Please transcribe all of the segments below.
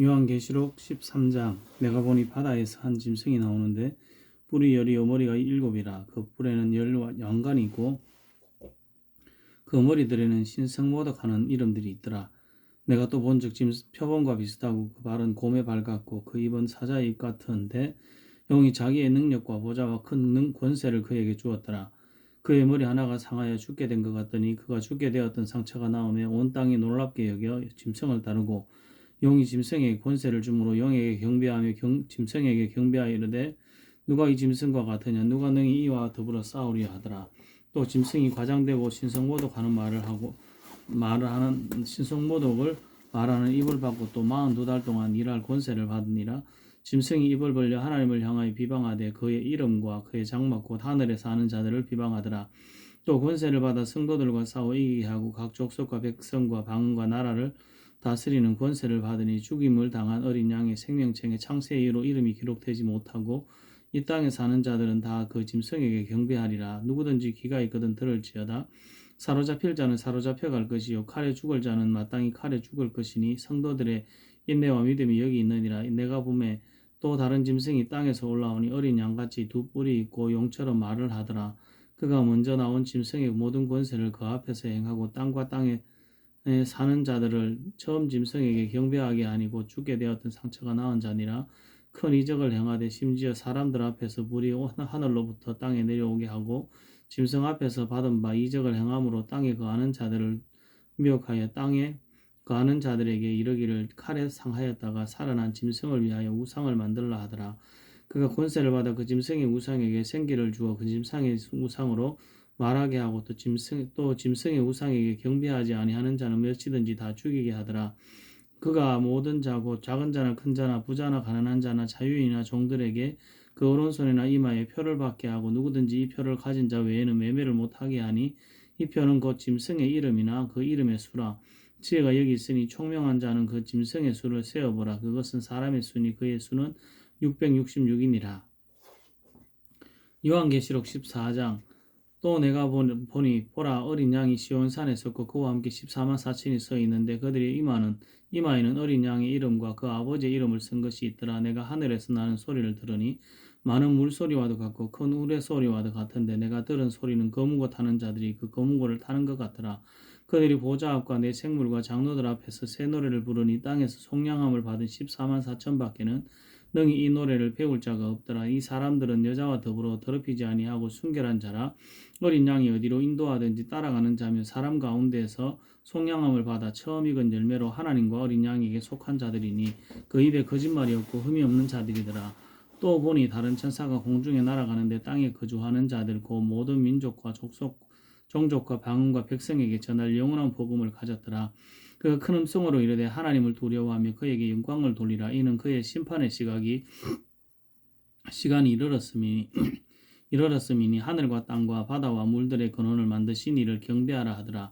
요한계시록 13장. 내가 보니 바다에서 한 짐승이 나오는데 뿔이 열이요 머리가 일곱이라. 그 뿔에는 열 왕관이 있고 그 머리들에는 신성모독하는 이름들이 있더라. 내가 또 본즉 표범과 비슷하고 그 발은 곰의 발 같고 그 입은 사자의 입 같은데 영이 자기의 능력과 보좌와 큰 권세를 그에게 주었더라. 그의 머리 하나가 상하여 죽게 된 것 같더니 그가 죽게 되었던 상처가 나오며 온 땅이 놀랍게 여겨 짐승을 따르고 용이 짐승에게 권세를 주므로 용에게 경배하며 짐승에게 경배하여 이르되 누가 이 짐승과 같으냐 누가 능히 이와 더불어 싸우려 하더라. 또 짐승이 과장되고 신성모독하는 신성모독을 말하는 입을 받고 또 42달 동안 일할 권세를 받으니라. 짐승이 입을 벌려 하나님을 향하여 비방하되 그의 이름과 그의 장막 곧 하늘에 사는 자들을 비방하더라. 또 권세를 받아 성도들과 싸워 이기게 하고 각 족속과 백성과 방언과 나라를 다스리는 권세를 받으니 죽임을 당한 어린 양의 생명책에 창세의 이후로 이름이 기록되지 못하고 이 땅에 사는 자들은 다 그 짐승에게 경배하리라. 누구든지 귀가 있거든 들을지어다. 사로잡힐 자는 사로잡혀갈 것이요 칼에 죽을 자는 마땅히 칼에 죽을 것이니 성도들의 인내와 믿음이 여기 있느니라. 내가 보매 또 다른 짐승이 땅에서 올라오니 어린 양같이 두 뿔이 있고 용처럼 말을 하더라. 그가 먼저 나온 짐승의 모든 권세를 그 앞에서 행하고 땅과 땅에 사는 자들을 처음 짐승에게 경배하게 아니고 죽게 되었던 상처가 나은 자니라. 큰 이적을 행하되 심지어 사람들 앞에서 불이 하늘로부터 땅에 내려오게 하고 짐승 앞에서 받은 바 이적을 행함으로 땅에 거하는 자들을 미혹하여 땅에 거하는 자들에게 이르기를 칼에 상하였다가 살아난 짐승을 위하여 우상을 만들라 하더라. 그가 권세를 받아 그 짐승의 우상에게 생기를 주어 그 짐승의 우상으로 말하게 하고 또 짐승의 우상에게 경배하지 아니하는 자는 몇이든지 다 죽이게 하더라. 그가 모든 자고 작은 자나 큰 자나 부자나 가난한 자나 자유인이나 종들에게 그 오른손이나 이마에 표를 받게 하고 누구든지 이 표를 가진 자 외에는 매매를 못하게 하니 이 표는 곧 짐승의 이름이나 그 이름의 수라. 지혜가 여기 있으니 총명한 자는 그 짐승의 수를 세어보라. 그것은 사람의 수니 그의 수는 666이니라. 요한계시록 14장. 또 내가 보니 보라 어린 양이 시온산에 섰고 그와 함께 14만 4천이 서 있는데 그들의 이마에는 어린 양의 이름과 그 아버지의 이름을 쓴 것이 있더라. 내가 하늘에서 나는 소리를 들으니 많은 물소리와도 같고 큰 우레소리와도 같은데 내가 들은 소리는 거무고 타는 자들이 그 거무고를 타는 것 같더라. 그들이 보좌 앞과 내 생물과 장로들 앞에서 새 노래를 부르니 땅에서 속량함을 받은 14만 4천 밖에는 능히 이 노래를 배울 자가 없더라. 이 사람들은 여자와 더불어 더럽히지 아니하고 순결한 자라. 어린 양이 어디로 인도하든지 따라가는 자며 사람 가운데에서 속량함을 받아 처음 익은 열매로 하나님과 어린 양에게 속한 자들이니 그 입에 거짓말이 없고 흠이 없는 자들이더라. 또 보니 다른 천사가 공중에 날아가는데 땅에 거주하는 자들 곧 모든 민족과 종족과 방언과 백성에게 전할 영원한 복음을 가졌더라. 그가 큰 음성으로 이르되 하나님을 두려워하며 그에게 영광을 돌리라. 이는 그의 심판의 시간이 이르렀음이니 하늘과 땅과 바다와 물들의 근원을 만드신 이를 경배하라 하더라.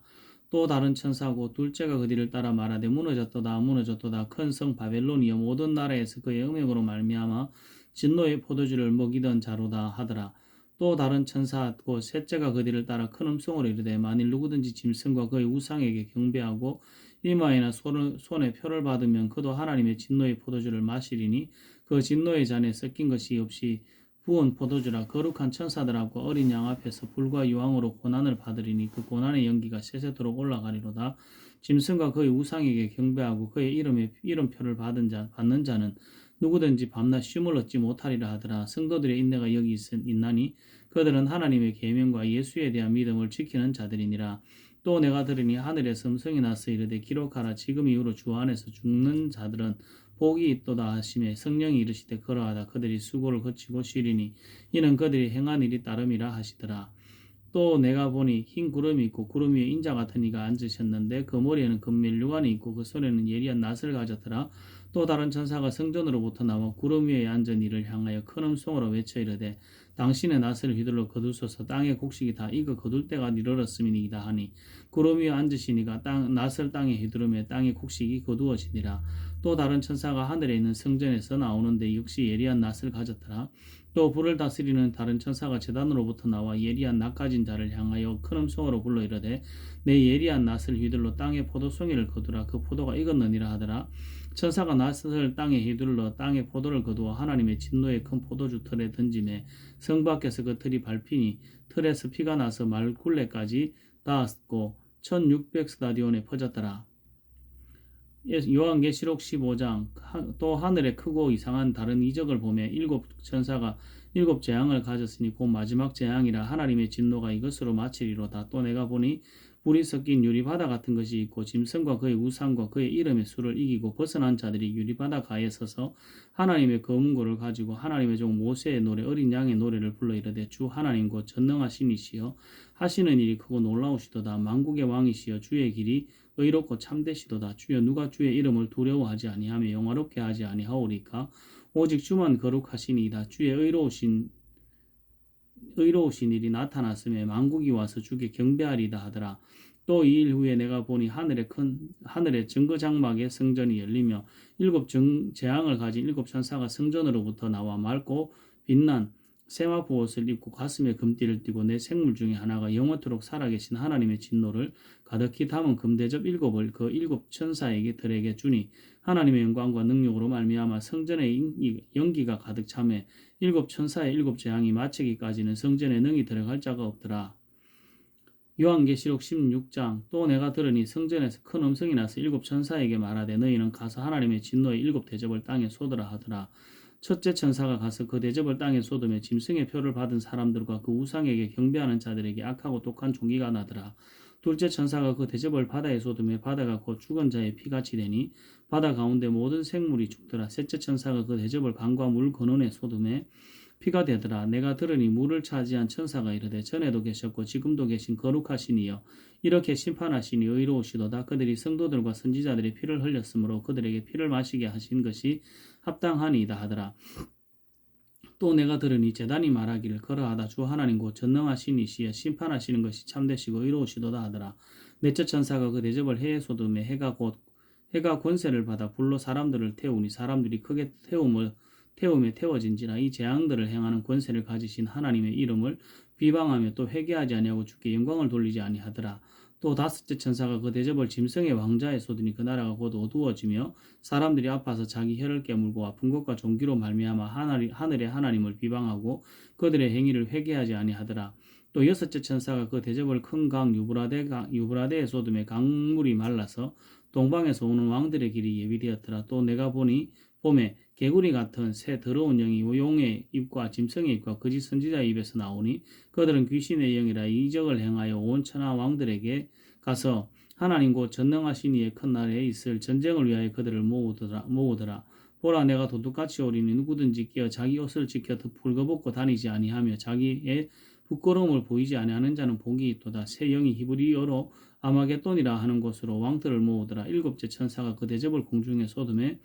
또 다른 천사고 둘째가 그 뒤를 따라 말하되 무너졌도다 큰 성 바벨론이여 모든 나라에서 그의 음행으로 말미암아 진노의 포도주를 먹이던 자로다 하더라. 또 다른 천사 곧 셋째가 그 뒤를 따라 큰 음성으로 이르되 만일 누구든지 짐승과 그의 우상에게 경배하고 이마에나 손에 표를 받으면 그도 하나님의 진노의 포도주를 마시리니 그 진노의 잔에 섞인 것이 없이 부은 포도주라. 거룩한 천사들 앞과 어린 양 앞에서 불과 유황으로 고난을 받으리니 그 고난의 연기가 세세토록 올라가리로다. 짐승과 그의 우상에게 경배하고 그의 이름표를 받는 자는 누구든지 밤낮 쉼을 얻지 못하리라 하더라. 성도들의 인내가 여기 있나니 그들은 하나님의 계명과 예수에 대한 믿음을 지키는 자들이니라. 또 내가 들으니 하늘에서 음성이 나서 이르되 기록하라. 지금 이후로 주 안에서 죽는 자들은 복이 있도다 하시매 성령이 이르시되 그러하다. 그들이 수고를 거치고 쉬리니 이는 그들이 행한 일이 따름이라 하시더라. 또 내가 보니 흰 구름이 있고 구름 위에 인자 같은 이가 앉으셨는데 그 머리에는 금면류관이 있고 그 손에는 예리한 낫을 가졌더라. 또 다른 천사가 성전으로부터 나와 구름 위에 앉은 이를 향하여 큰 음성으로 외쳐 이르되 당신의 낫을 휘둘러 거두소서. 땅의 곡식이 다 익어 거둘 때가 이르렀음이니이다 하니 구름 위에 앉으신 이가 낫을 땅에 휘두르며 땅의 곡식이 거두어지니라. 또 다른 천사가 하늘에 있는 성전에서 나오는데 역시 예리한 낫을 가졌더라. 또 불을 다스리는 다른 천사가 제단으로부터 나와 예리한 낫 가진 자를 향하여 큰 음성으로 불러 이르되 내 예리한 낫을 휘둘러 땅의 포도송이를 거두라. 그 포도가 익었느니라 하더라. 천사가 낫을 땅에 휘둘러 땅에 포도를 거두어 하나님의 진노의 큰 포도주 틀에 던지매 성 밖에서 그 틀이 밟히니 틀에서 피가 나서 말굴레까지 닿았고 1600스타디온에 퍼졌더라. 요한계시록 15장 또 하늘에 크고 이상한 다른 이적을 보며 일곱 천사가 일곱 재앙을 가졌으니 곧 마지막 재앙이라 하나님의 진노가 이것으로 마치리로다. 또 내가 보니 불이 섞인 유리바다 같은 것이 있고 짐승과 그의 우상과 그의 이름의 수를 이기고 벗어난 자들이 유리바다 가에 서서 하나님의 검은고를 가지고 하나님의 종 모세의 노래 어린 양의 노래를 불러 이르되 주 하나님 곧 전능하신 이시여 하시는 일이 크고 놀라우시도다. 만국의 왕이시여 주의 길이 의롭고 참되시도다. 주여 누가 주의 이름을 두려워하지 아니하며 영화롭게 하지 아니하오리까? 오직 주만 거룩하시니이다. 주의 의로우신 일이 나타났음에 만국이 와서 주께 경배하리다 하더라. 또 이 일 후에 내가 보니 하늘의 증거 장막의 성전이 열리며 일곱 재앙을 가진 일곱 천사가 성전으로부터 나와 맑고 빛난 세마포 옷을 입고 가슴에 금띠를 띠고 내 생물 중에 하나가 영원토록 살아계신 하나님의 진노를 가득히 담은 금대접 일곱을 그 일곱 천사에게 주니 하나님의 영광과 능력으로 말미암아 성전의 연기가 가득 차매 일곱 천사의 일곱 재앙이 마치기까지는 성전에 능히 들어갈 자가 없더라. 요한계시록 16장 또 내가 들으니 성전에서 큰 음성이 나서 일곱 천사에게 말하되 너희는 가서 하나님의 진노의 일곱 대접을 땅에 쏟으라 하더라. 첫째 천사가 가서 그 대접을 땅에 쏟으며 짐승의 표를 받은 사람들과 그 우상에게 경배하는 자들에게 악하고 독한 종기가 나더라. 둘째 천사가 그 대접을 바다에 쏟으며 바다가 곧 죽은 자의 피같이 되니 바다 가운데 모든 생물이 죽더라. 셋째 천사가 그 대접을 강과 물 근원에 쏟으며 피가 되더라. 내가 들으니 물을 차지한 천사가 이르되 전에도 계셨고 지금도 계신 거룩하시니여 이렇게 심판하시니 의로우시도다. 그들이 성도들과 선지자들의 피를 흘렸으므로 그들에게 피를 마시게 하신 것이 합당하니이다 하더라. 또 내가 들으니 제단이 말하기를 그러하다. 주 하나님 곧 전능하신 이시여 심판하시는 것이 참되시고 의로우시도다 하더라. 넷째 천사가 그 대접을 해에 쏟으며 해가 권세를 받아 불로 사람들을 태우니 사람들이 크게 태움에 태워진지라. 이 재앙들을 행하는 권세를 가지신 하나님의 이름을 비방하며 또 회개하지 아니하고 주께 영광을 돌리지 아니하더라. 또 다섯째 천사가 그 대접을 짐승의 왕자에 쏟으니 그 나라가 곧 어두워지며 사람들이 아파서 자기 혀를 깨물고 아픈 것과 종기로 말미암아 하늘의 하나님을 비방하고 그들의 행위를 회개하지 아니하더라. 또 여섯째 천사가 그 대접을 큰 강 유브라데에 쏟으며 강물이 말라서 동방에서 오는 왕들의 길이 예비되었더라. 또 내가 보니 봄에 개구리 같은 새 더러운 영이 용의 입과 짐승의 입과 거짓 선지자의 입에서 나오니 그들은 귀신의 영이라 이적을 행하여 온 천하 왕들에게 가서 하나님 곧 전능하신 이의 큰 날에 있을 전쟁을 위하여 그들을 모으더라. 보라 내가 도둑같이 오리니 누구든지 끼어 자기 옷을 지켜 붉어벗고 다니지 아니하며 자기의 부끄러움을 보이지 아니하는 자는 복이 있도다. 새 영이 히브리어로 아마겟돈이라 하는 곳으로 왕들을 모으더라. 일곱째 천사가 그 대접을 공중에 쏟음에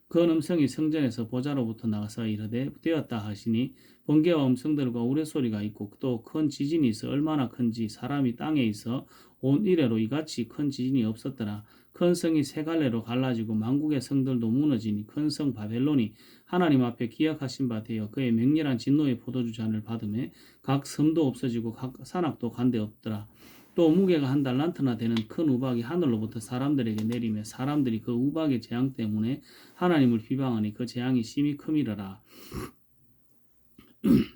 그 음성이 성전에서 보좌로부터 나가서 이르되 되었다 하시니 번개와 음성들과 우레소리가 있고 또 큰 지진이 있어 얼마나 큰지 사람이 땅에 있어 온 이래로 이같이 큰 지진이 없었더라. 큰 성이 세 갈래로 갈라지고 만국의 성들도 무너지니 큰 성 바벨론이 하나님 앞에 기약하신 바 되어 그의 맹렬한 진노의 포도주 잔을 받음에 각 섬도 없어지고 각 산악도 간데 없더라. 또 무게가 한 달란트나 되는 큰 우박이 하늘로부터 사람들에게 내리며 사람들이 그 우박의 재앙 때문에 하나님을 비방하니 그 재앙이 심히 크미러라.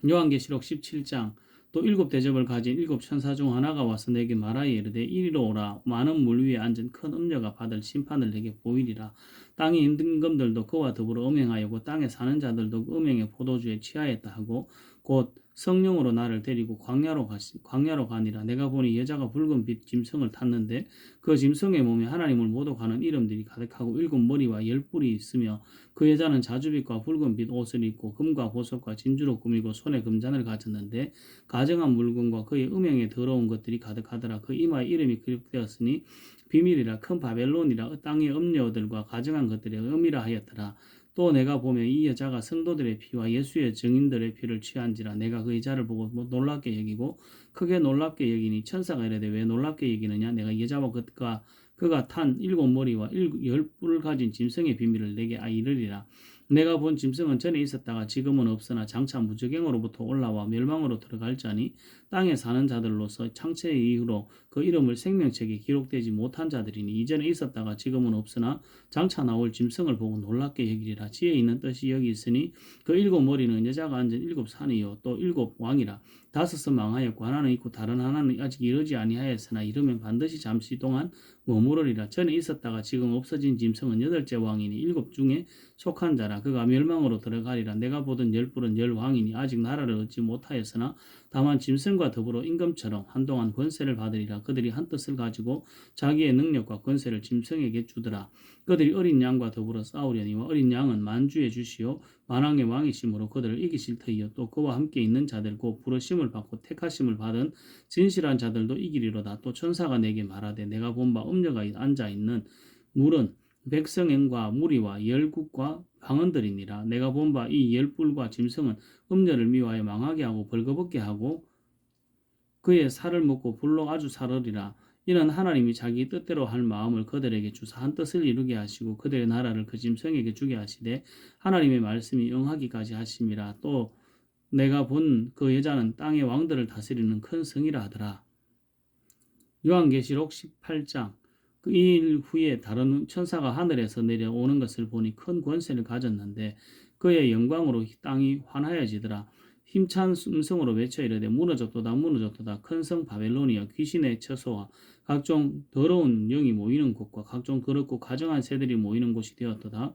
요한계시록 17장 또 일곱 대접을 가진 일곱 천사 중 하나가 와서 내게 말하여 이르되 이리로 오라. 많은 물 위에 앉은 큰 음녀가 받을 심판을 내게 보이리라. 땅의 임금들도 그와 더불어 음행하였고 땅에 사는 자들도 그 음행의 포도주에 취하였다 하고 곧 성령으로 나를 데리고 광야로 가니라. 내가 보니 여자가 붉은 빛 짐승을 탔는데 그 짐승의 몸에 하나님을 모독하는 이름들이 가득하고 일곱 머리와 열 뿔이 있으며 그 여자는 자주빛과 붉은 빛 옷을 입고 금과 보석과 진주로 꾸미고 손에 금잔을 가졌는데 가정한 물건과 그의 음행에 더러운 것들이 가득하더라. 그 이마에 이름이 기록되었으니 비밀이라 큰 바벨론이라 땅의 음녀들과 가정한 것들의 음이라 하였더라. 또 내가 보면 이 여자가 성도들의 피와 예수의 증인들의 피를 취한지라. 내가 그 여자를 보고 놀랍게 여기고 크게 놀랍게 여기니 천사가 이르되 왜 놀랍게 여기느냐. 내가 여자와 그가 탄 일곱 머리와 열 뿔을 가진 짐승의 비밀을 내게 이르리라. 내가 본 짐승은 전에 있었다가 지금은 없으나 장차 무저갱으로부터 올라와 멸망으로 들어갈 자니 땅에 사는 자들로서 창세 이후로 그 이름을 생명책에 기록되지 못한 자들이니 이전에 있었다가 지금은 없으나 장차 나올 짐승을 보고 놀랍게 여기리라. 지혜 있는 뜻이 여기 있으니 그 일곱 머리는 여자가 앉은 일곱 산이요 또 일곱 왕이라. 다섯은 망하였고 하나는 있고 다른 하나는 아직 이르지 아니하였으나 이르면 반드시 잠시 동안 머무르리라. 전에 있었다가 지금 없어진 짐승은 여덟째 왕이니 일곱 중에 속한 자라. 그가 멸망으로 들어가리라. 내가 보던 열불은 열 왕이니 아직 나라를 얻지 못하였으나 다만 짐승과 더불어 임금처럼 한동안 권세를 받으리라. 그들이 한 뜻을 가지고 자기의 능력과 권세를 짐승에게 주더라. 그들이 어린 양과 더불어 싸우려니와 어린 양은 만주의 주시오 만왕의 왕이심으로 그들을 이기실 터이요 또 그와 함께 있는 자들 곧 부르심을 받고 택하심을 받은 진실한 자들도 이기리로다. 또 천사가 내게 말하되 내가 본 바 음녀가 앉아 있는 물은 백성행과 무리와 열국과 방언들이니라. 내가 본 바 이 열불과 짐승은 음녀를 미워하여 망하게 하고 벌거벗게 하고 그의 살을 먹고 불로 아주 살으리라. 이는 하나님이 자기 뜻대로 할 마음을 그들에게 주사 한 뜻을 이루게 하시고 그들의 나라를 그 짐승에게 주게 하시되 하나님의 말씀이 응하기까지 하심이라. 또 내가 본 그 여자는 땅의 왕들을 다스리는 큰 성이라 하더라. 요한계시록 18장 그 일 후에 다른 천사가 하늘에서 내려오는 것을 보니 큰 권세를 가졌는데 그의 영광으로 땅이 환하여지더라. 힘찬 음성으로 외쳐 이르되 무너졌도다 무너졌도다 큰 성 바벨론이여 귀신의 처소와 각종 더러운 영이 모이는 곳과 각종 더럽고 가증한 새들이 모이는 곳이 되었도다.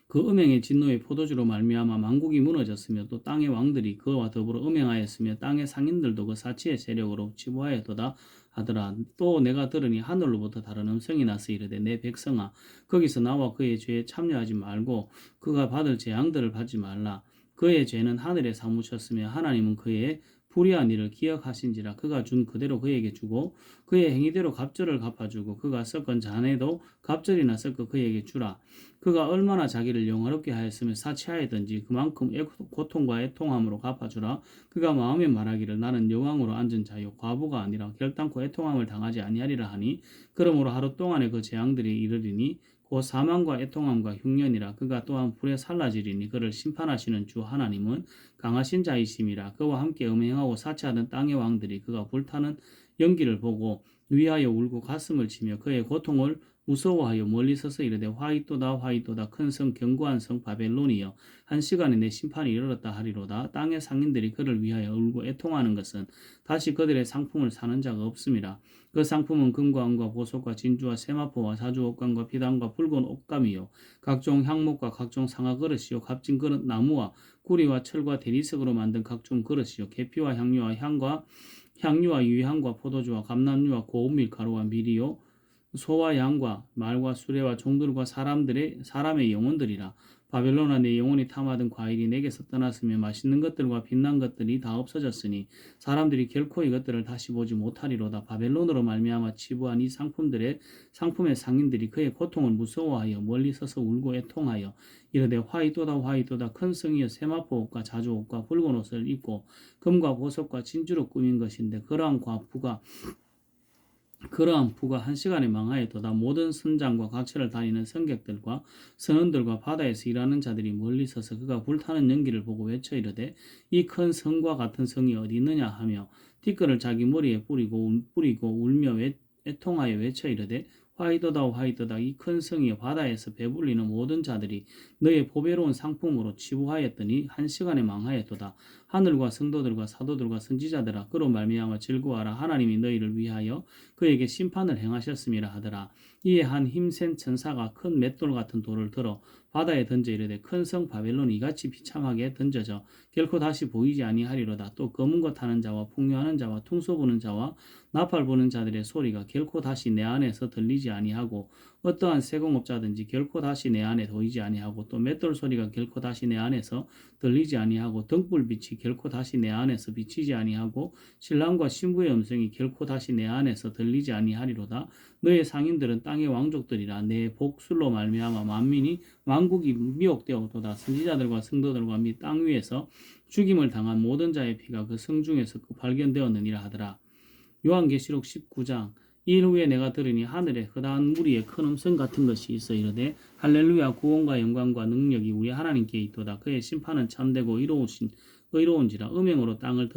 그 음행의 진노의 포도주로 말미암아 만국이 무너졌으며 또 땅의 왕들이 그와 더불어 음행하였으며 땅의 상인들도 그 사치의 세력으로 치부하였도다 하더라. 또 내가 들으니 하늘로부터 다른 음성이 나서 이르되 내 백성아 거기서 나와 그의 죄에 참여하지 말고 그가 받을 재앙들을 받지 말라. 그의 죄는 하늘에 사무쳤으며 하나님은 그의 불의한 일을 기억하신지라. 그가 준 그대로 그에게 주고 그의 행위대로 갑절을 갚아주고 그가 섞은 잔에도 갑절이나 섞어 그에게 주라. 그가 얼마나 자기를 영화롭게 하였으며 사치하였던지 그만큼 고통과 애통함으로 갚아주라. 그가 마음에 말하기를 나는 여왕으로 앉은 자요 과부가 아니라 결단코 애통함을 당하지 아니하리라 하니 그러므로 하루 동안에 그 재앙들이 이르리니 곧 사망과 애통함과 흉년이라. 그가 또한 불에 살라지리니 그를 심판하시는 주 하나님은 강하신 자이심이라. 그와 함께 음행하고 사치하던 땅의 왕들이 그가 불타는 연기를 보고 위하여 울고 가슴을 치며 그의 고통을 무서워하여 멀리 서서 이르되 화이또다 화이또다 큰 성 견고한 성 바벨론이여 한 시간에 내 심판이 이르렀다 하리로다. 땅의 상인들이 그를 위하여 울고 애통하는 것은 다시 그들의 상품을 사는 자가 없음이라. 그 상품은 금과 은과 보석과 진주와 세마포와 자주 옷감과 피단과 붉은 옷감이요 각종 향목과 각종 상아 그릇이요 값진 그릇 나무와 구리와 철과 대리석으로 만든 각종 그릇이요 계피와 향유와 향유와 유향과 포도주와 감람류와 고운 밀가루와 밀이요 소와 양과 말과 수레와 종들과 사람의 영혼들이라. 바벨론아 내 영혼이 탐하던 과일이 내게서 떠났으며 맛있는 것들과 빛난 것들이 다 없어졌으니 사람들이 결코 이것들을 다시 보지 못하리로다. 바벨론으로 말미암아 치부한 이 상품의 상인들이 그의 고통을 무서워하여 멀리 서서 울고 애통하여 이르되 화이또다 화이또다 큰 성이여 세마포 옷과 자주 옷과 붉은 옷을 입고 금과 보석과 진주로 꾸민 것인데 그러한 부가 한 시간에 망하였도다. 모든 선장과 각처를 다니는 선객들과 선원들과 바다에서 일하는 자들이 멀리 서서 그가 불타는 연기를 보고 외쳐 이르되 이 큰 성과 같은 성이 어디 있느냐 하며 티끌을 자기 머리에 뿌리고 울며 애통하여 외쳐 이르되 화이도다 화이도다 이 큰 성이여 바다에서 배불리는 모든 자들이 너의 보배로운 상품으로 치부하였더니 한 시간에 망하였도다. 하늘과 성도들과 사도들과 선지자들아 그로 말미암아 즐거워하라. 하나님이 너희를 위하여 그에게 심판을 행하셨음이라 하더라. 이에 한 힘센 천사가 큰 맷돌 같은 돌을 들어 바다에 던져 이르되 큰 성 바벨론이 이같이 비참하게 던져져 결코 다시 보이지 아니하리로다. 또 검은 것 타는 자와 풍요하는 자와 퉁소 부는 자와 나팔 부는 자들의 소리가 결코 다시 내 안에서 들리지 아니하고 어떠한 세공업자든지 결코 다시 내 안에 보이지 아니하고 또 맷돌 소리가 결코 다시 내 안에서 들리지 아니하고 등불빛이 결코 다시 내 안에서 비치지 아니하고 신랑과 신부의 음성이 결코 다시 내 안에서 들리지 아니하리로다. 너의 상인들은 땅의 왕족들이라. 내 복술로 말미암아 만민이 왕국이 미혹되었도다. 선지자들과 성도들과 및 땅 위에서 죽임을 당한 모든 자의 피가 그 성 중에서 발견되었느니라 하더라. 요한계시록 19장 이 일 후에 내가 들으니 하늘에 허다한 무리의 큰 음성 같은 것이 있어 이르되 할렐루야 구원과 영광과 능력이 우리 하나님께 있도다. 그의 심판은 참되고 의로운지라. 음행으로 땅을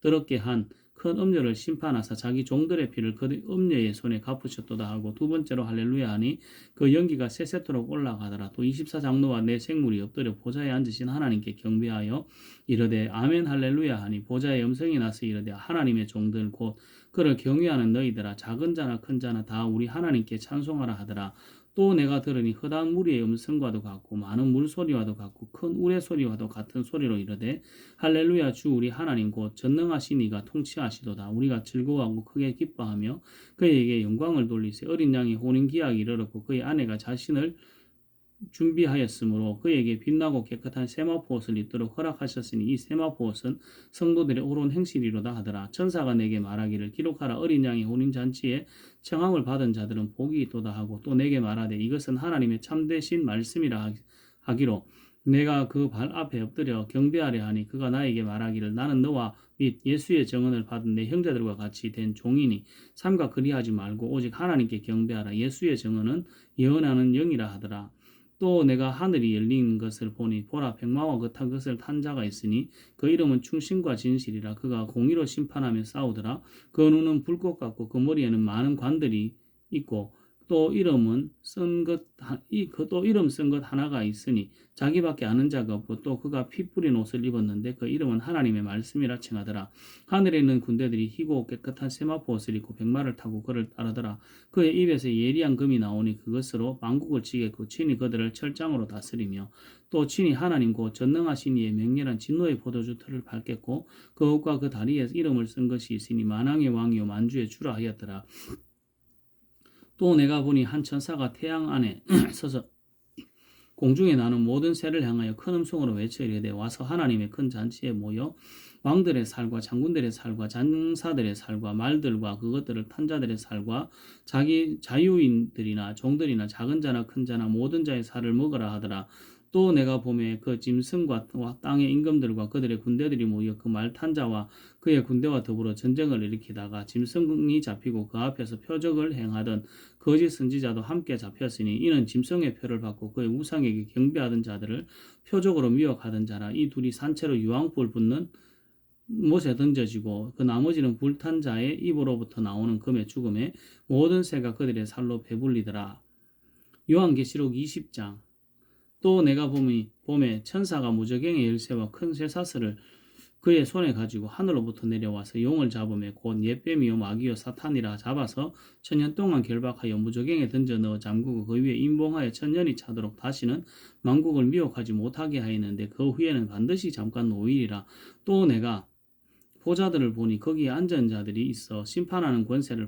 더럽게 한 큰 음녀를 심판하사 자기 종들의 피를 그 음녀의 손에 갚으셨도다 하고 두 번째로 할렐루야 하니 그 연기가 세세토록 올라가더라. 또 24장로와 내 생물이 엎드려 보좌에 앉으신 하나님께 경배하여 이르되 아멘 할렐루야 하니 보좌의 음성이 나서 이르되 하나님의 종들 곧 그를 경외하는 너희들아 작은 자나 큰 자나 다 우리 하나님께 찬송하라 하더라. 또 내가 들으니 허다한 무리의 음성과도 같고 많은 물소리와도 같고 큰 우레소리와도 같은 소리로 이르되 할렐루야 주 우리 하나님 곧 전능하신 이가 통치하시도다. 우리가 즐거워하고 크게 기뻐하며 그에게 영광을 돌리세. 어린 양이 혼인기약이 이르렀고 그의 아내가 자신을 준비하였으므로 그에게 빛나고 깨끗한 세마포옷을 입도록 허락하셨으니 이 세마포옷은 성도들의 옳은 행실이로다 하더라. 천사가 내게 말하기를 기록하라. 어린 양의 혼인잔치에 청함을 받은 자들은 복이 있도다 하고 또 내게 말하되 이것은 하나님의 참되신 말씀이라 하기로 내가 그 발 앞에 엎드려 경배하려 하니 그가 나에게 말하기를 나는 너와 및 예수의 증언을 받은 내 형제들과 같이 된 종이니 삼가 그리하지 말고 오직 하나님께 경배하라. 예수의 증언은 예언하는 영이라 하더라. 또 내가 하늘이 열린 것을 보니 보라 백마와 같은 것을 탄 자가 있으니 그 이름은 충신과 진실이라. 그가 공의로 심판하며 싸우더라. 그 눈은 불꽃 같고 그 머리에는 많은 관들이 있고 또 이름 쓴 것 하나가 있으니 자기밖에 아는 자가 없고 또 그가 피 뿌린 옷을 입었는데 그 이름은 하나님의 말씀이라 칭하더라. 하늘에 있는 군대들이 희고 깨끗한 세마포 옷을 입고 백마를 타고 그를 따르더라. 그의 입에서 예리한 금이 나오니 그것으로 만국을 치겠고 친히 그들을 철장으로 다스리며 또 친히 하나님 곧 전능하신 이의 맹렬한 진노의 포도주 틀을 밟겠고 그 옷과 그 다리에 이름을 쓴 것이 있으니 만왕의 왕이요 만주의 주라 하였더라. 또 내가 보니 한 천사가 태양 안에 서서 공중에 나는 모든 새를 향하여 큰 음성으로 외쳐 이르되 와서 하나님의 큰 잔치에 모여 왕들의 살과 장군들의 살과 장사들의 살과 말들과 그것들을 탄 자들의 살과 자기 자유인들이나 종들이나 작은 자나 큰 자나 모든 자의 살을 먹으라 하더라. 또 내가 보매 그 짐승과 땅의 임금들과 그들의 군대들이 모여 그 말 탄 자와 그의 군대와 더불어 전쟁을 일으키다가 짐승이 잡히고 그 앞에서 표적을 행하던 거짓 선지자도 함께 잡혔으니 이는 짐승의 표를 받고 그의 우상에게 경배하던 자들을 표적으로 미혹하던 자라. 이 둘이 산채로 유황불 붙는 못에 던져지고 그 나머지는 불탄 자의 입으로부터 나오는 금의 죽음에 모든 새가 그들의 살로 배불리더라. 요한계시록 20장. 또 내가 봄에 천사가 무저갱의 열쇠와 큰 쇠사슬을 그의 손에 가지고 하늘로부터 내려와서 용을 잡으며 곧 옛뱀이요 마귀요 사탄이라 잡아서 천년 동안 결박하여 무저갱에 던져 넣어 잠그고 그 위에 임봉하여 천년이 차도록 다시는 만국을 미혹하지 못하게 하였는데 그 후에는 반드시 잠깐 노일이라. 또 내가 보좌들을 보니 거기에 앉은 자들이 있어 심판하는 권세를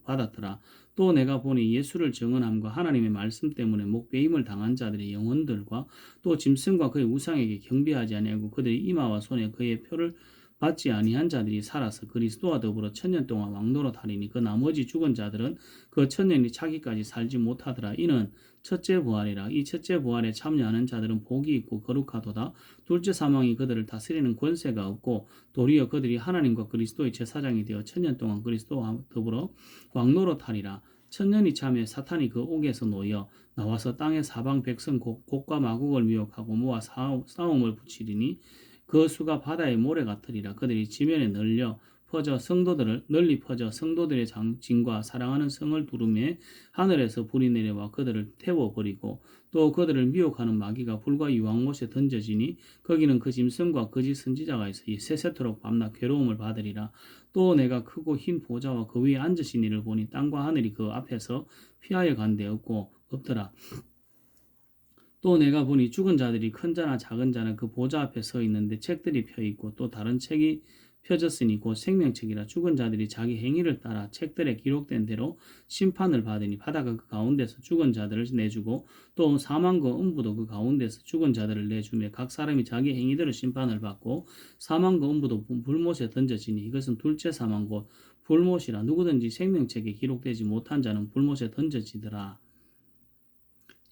받았더라. 또 내가 보니 예수를 증언함과 하나님의 말씀 때문에 목배임을 당한 자들의 영혼들과 또 짐승과 그의 우상에게 경배하지 아니하고 그들의 이마와 손에 그의 표를 받지 아니한 자들이 살아서 그리스도와 더불어 천년 동안 왕노릇하리니 그 나머지 죽은 자들은 그 천년이 차기까지 살지 못하더라. 이는 첫째 부활이라. 이 첫째 부활에 참여하는 자들은 복이 있고 거룩하도다. 둘째 사망이 그들을 다스리는 권세가 없고 도리어 그들이 하나님과 그리스도의 제사장이 되어 천년 동안 그리스도와 더불어 왕노릇하리라. 천년이 참에 사탄이 그 옥에서 놓여 나와서 땅의 사방 백성 곡과 마국을 미혹하고 모아 싸움을 붙이리니 그 수가 바다의 모래 같으리라. 그들이 지면에 널리 퍼져 성도들의 진과 사랑하는 성을 두루매 하늘에서 불이 내려와 그들을 태워버리고 또 그들을 미혹하는 마귀가 불과 유황못에 던져지니 거기는 그 짐승과 거짓 선지자가 있어 세세토록 밤낮 괴로움을 받으리라. 또 내가 크고 흰 보좌와 그 위에 앉으신 이를 보니 땅과 하늘이 그 앞에서 피하여 간 데 없더라. 또 내가 보니 죽은 자들이 큰 자나 작은 자나 그 보좌 앞에 서 있는데 책들이 펴 있고 또 다른 책이 펴졌으니 곧 생명책이라. 죽은 자들이 자기 행위를 따라 책들에 기록된 대로 심판을 받으니 바다가 그 가운데서 죽은 자들을 내주고 또 사망과 음부도 그 가운데서 죽은 자들을 내주며 각 사람이 자기 행위대로 심판을 받고 사망과 음부도 불못에 던져지니 이것은 둘째 사망 곧 불못이라. 누구든지 생명책에 기록되지 못한 자는 불못에 던져지더라.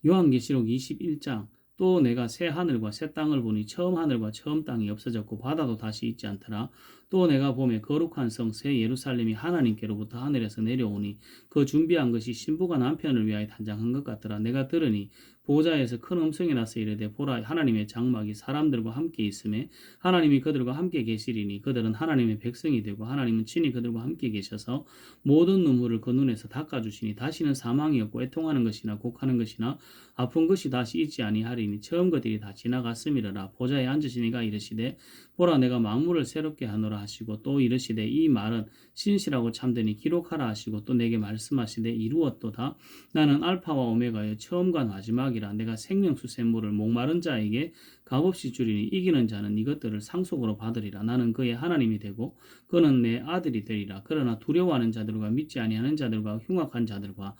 요한계시록 21장. 또 내가 새 하늘과 새 땅을 보니 처음 하늘과 처음 땅이 없어졌고 바다도 다시 있지 않더라. 또 내가 보매 거룩한 성 새 예루살렘이 하나님께로부터 하늘에서 내려오니 그 준비한 것이 신부가 남편을 위하여 단장한 것 같더라. 내가 들으니 보좌에서 큰 음성이 나서 이르되 보라 하나님의 장막이 사람들과 함께 있음에 하나님이 그들과 함께 계시리니 그들은 하나님의 백성이 되고 하나님은 친히 그들과 함께 계셔서 모든 눈물을 그 눈에서 닦아주시니 다시는 사망이 없고 애통하는 것이나 곡하는 것이나 아픈 것이 다시 있지 아니하리니 처음 것들이 다 지나갔음이라. 보좌에 앉으시니가 이르시되 보라 내가 만물을 새롭게 하노라 하시고 또 이르시되 이 말은 신실하고 참되니 기록하라 하시고 또 내게 말씀하시되 이루었도다. 나는 알파와 오메가의 처음과 마지막이라. 내가 생명수 샘물을 목마른 자에게 값없이 주리니 이기는 자는 이것들을 상속으로 받으리라. 나는 그의 하나님이 되고 그는 내 아들이 되리라. 그러나 두려워하는 자들과 믿지 아니하는 자들과 흉악한 자들과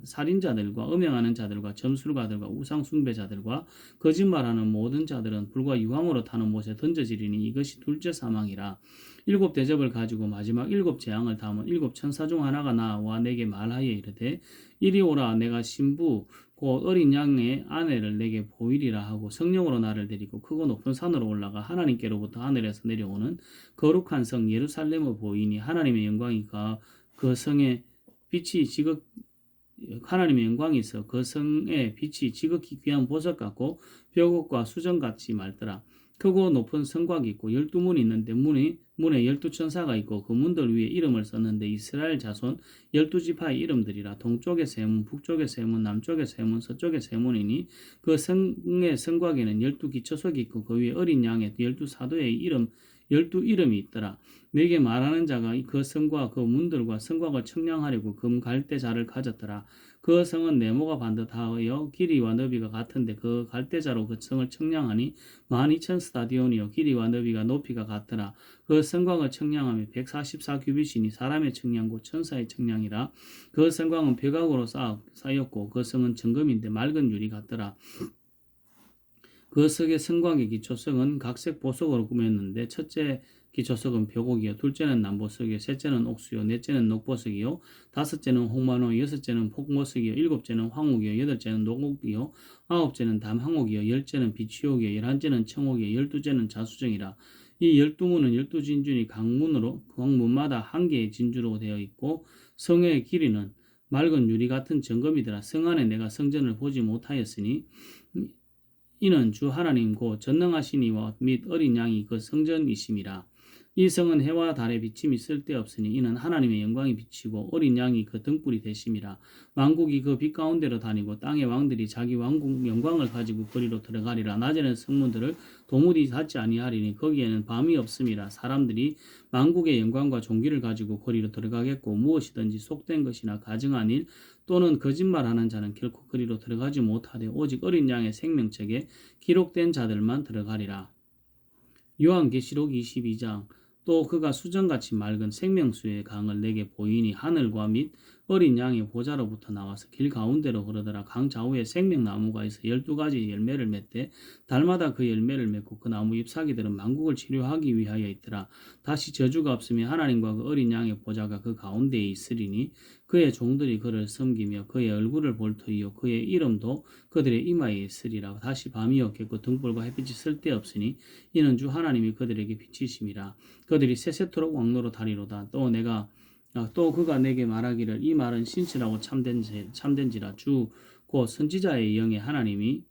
살인자들과 음행하는 자들과 점술가들과 우상 숭배자들과 거짓말하는 모든 자들은 불과 유황으로 타는 못에 던져지리니 이것이 둘째 사망이라. 일곱 대접을 가지고 마지막 일곱 재앙을 담은 일곱 천사 중 하나가 나와 내게 말하여 이르되 이리 오라. 내가 신부 곧 어린 양의 아내를 내게 보이리라 하고 성령으로 나를 데리고 크고 높은 산으로 올라가 하나님께로부터 하늘에서 내려오는 거룩한 성 예루살렘을 보이니 하나님의 영광이 그 성에 빛이 지극 하나님의 영광이 있어 그 성의 빛이 지극히 귀한 보석 같고 벽옥과 수정같이 맑더라. 크고 높은 성곽이 있고 12문이 있는데 문에 12천사가 있고 그 문들 위에 이름을 썼는데 이스라엘 자손 12지파의 이름들이라. 동쪽의 세문, 북쪽의 세문, 남쪽의 세문, 서쪽의 세문이니 그 성의 성곽에는 12기초석이 있고 그 위에 어린 양의 12사도의 이름 12이름이 있더라. 내게 말하는 자가 그 성과 그 문들과 성곽을 청량하려고 금 갈대자를 가졌더라. 그 성은 네모가 반듯하여 길이와 너비가 같은데 그 갈대자로 그 성을 청량하니 12,000 스타디온이요 길이와 너비가 높이가 같더라. 그 성곽을 청량하며 144규빗이니 사람의 청량고 천사의 청량이라. 그 성곽은 벽각으로 쌓였고 그 성은 정금인데 맑은 유리 같더라. 그 석의 성곽의 기초석은 각색 보석으로 꾸몄는데 첫째 기초석은 벽옥이요 둘째는 남보석이요 셋째는 옥수요 넷째는 녹보석이요 다섯째는 홍만호 여섯째는 폭모석이요 일곱째는 황옥이요 여덟째는 녹옥이요 아홉째는 담항옥이요 열째는 비취옥이요 열한째는 청옥이요 열두째는 자수정이라. 이 12문은 12진주니 각문마다 한 개의 진주로 되어 있고 성의 길이는 맑은 유리 같은 정금이더라. 성 안에 내가 성전을 보지 못하였으니 이는 주 하나님 곧 전능하시니와 및 어린 양이 그 성전이심이라. 이 성은 해와 달의 비침이 쓸데없으니 이는 하나님의 영광이 비치고 어린 양이 그 등불이 되심이라. 왕국이 그 빛 가운데로 다니고 땅의 왕들이 자기 왕국 영광을 가지고 거리로 들어가리라. 낮에는 성문들을 도무지 닫지 아니하리니 거기에는 밤이 없음이라. 사람들이 왕국의 영광과 존귀를 가지고 거리로 들어가겠고 무엇이든지 속된 것이나 가증한 일 또는 거짓말하는 자는 결코 거리로 들어가지 못하되 오직 어린 양의 생명책에 기록된 자들만 들어가리라. 요한계시록 22장. 또 그가 수정같이 맑은 생명수의 강을 내게 보이니 하늘과 및 어린 양의 보좌로부터 나와서 길 가운데로 흐르더라. 강 좌우에 생명나무가 있어 12가지 열매를 맺되 달마다 그 열매를 맺고 그 나무 잎사귀들은 만국을 치료하기 위하여 있더라. 다시 저주가 없으며 하나님과 그 어린 양의 보좌가 그 가운데에 있으리니 그의 종들이 그를 섬기며 그의 얼굴을 볼 터이요 그의 이름도 그들의 이마에 있으리라. 다시 밤이 없겠고 등불과 햇빛이 쓸데없으니 이는 주 하나님이 그들에게 비치심이라. 그들이 세세토록 왕노로 다리로다. 또 그가 내게 말하기를 이 말은 신실하고 참된지라. 주 곧 선지자의 영의 하나님이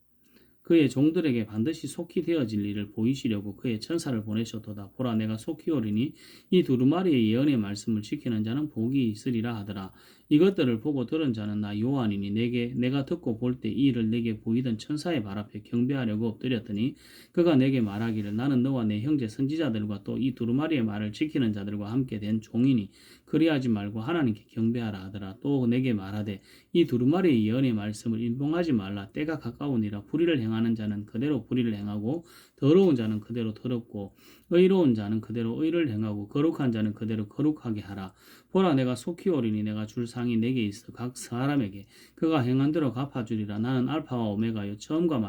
그의 종들에게 반드시 속히 되어질 일을 보이시려고 그의 천사를 보내셨도다. 보라 내가 속히 오리니 이 두루마리의 예언의 말씀을 지키는 자는 복이 있으리라 하더라. 이것들을 보고 들은 자는 나 요한이니 내가 듣고 볼 때 이 일을 내게 보이던 천사의 발 앞에 경배하려고 엎드렸더니 그가 내게 말하기를 나는 너와 내 형제 선지자들과 또 이 두루마리의 말을 지키는 자들과 함께 된 종이니 그리하지 말고 하나님께 경배하라 하더라. 또 내게 말하되 이 두루마리의 예언의 말씀을 인봉하지 말라. 때가 가까우니라. 불의를 행하는 자는 그대로 불의를 행하고 더러운 자는 그대로 더럽고 의로운 자는 그대로 의를 행하고 거룩한 자는 그대로 거룩하게 하라. 보라 내가 속히 오리니 내가 줄 상이 내게 있어 각 사람에게 그가 행한 대로 갚아주리라. 나는 알파와 오메가요 처음과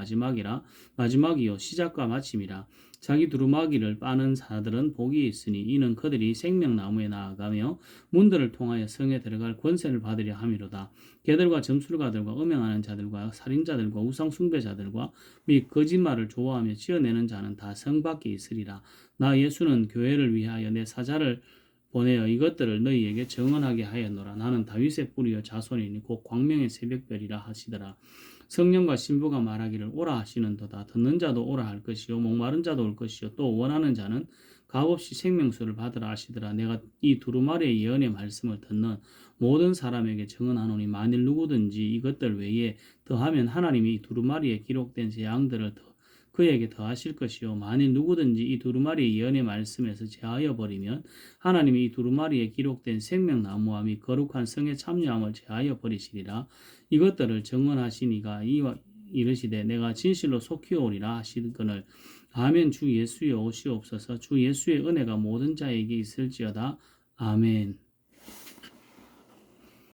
마지막이요 시작과 마침이라. 자기 두루마기를 빠는 자들은 복이 있으니 이는 그들이 생명나무에 나아가며 문들을 통하여 성에 들어갈 권세를 받으려 함이로다. 개들과 점술가들과 음행하는 자들과 살인자들과 우상 숭배자들과 및 거짓말을 좋아하며 지어내는 자는 다 성 밖에 있으리라. 나 예수는 교회를 위하여 내 사자를 보내어 이것들을 너희에게 정언하게 하였노라. 나는 다윗의 뿌리요 자손이니 곧 광명의 새벽별이라 하시더라. 성령과 신부가 말하기를 오라 하시는도다. 듣는 자도 오라 할 것이요 목마른 자도 올 것이요 또 원하는 자는 값없이 생명수를 받으라 하시더라. 내가 이 두루마리의 예언의 말씀을 듣는 모든 사람에게 정언하노니 만일 누구든지 이것들 외에 더하면 하나님이 이 두루마리에 기록된 제 양들을 그에게 더하실 것이요 만일 누구든지 이 두루마리의 예언의 말씀에서 제하여 버리면 하나님이 이 두루마리에 기록된 생명나무와 및 거룩한 성의 참여함을 제하여 버리시리라. 이것들을 정언하시니가 이르시되 내가 진실로 속히 오리라 하시거늘 아멘. 주 예수여 오시옵소서. 주 예수의 은혜가 모든 자에게 있을지어다. 아멘.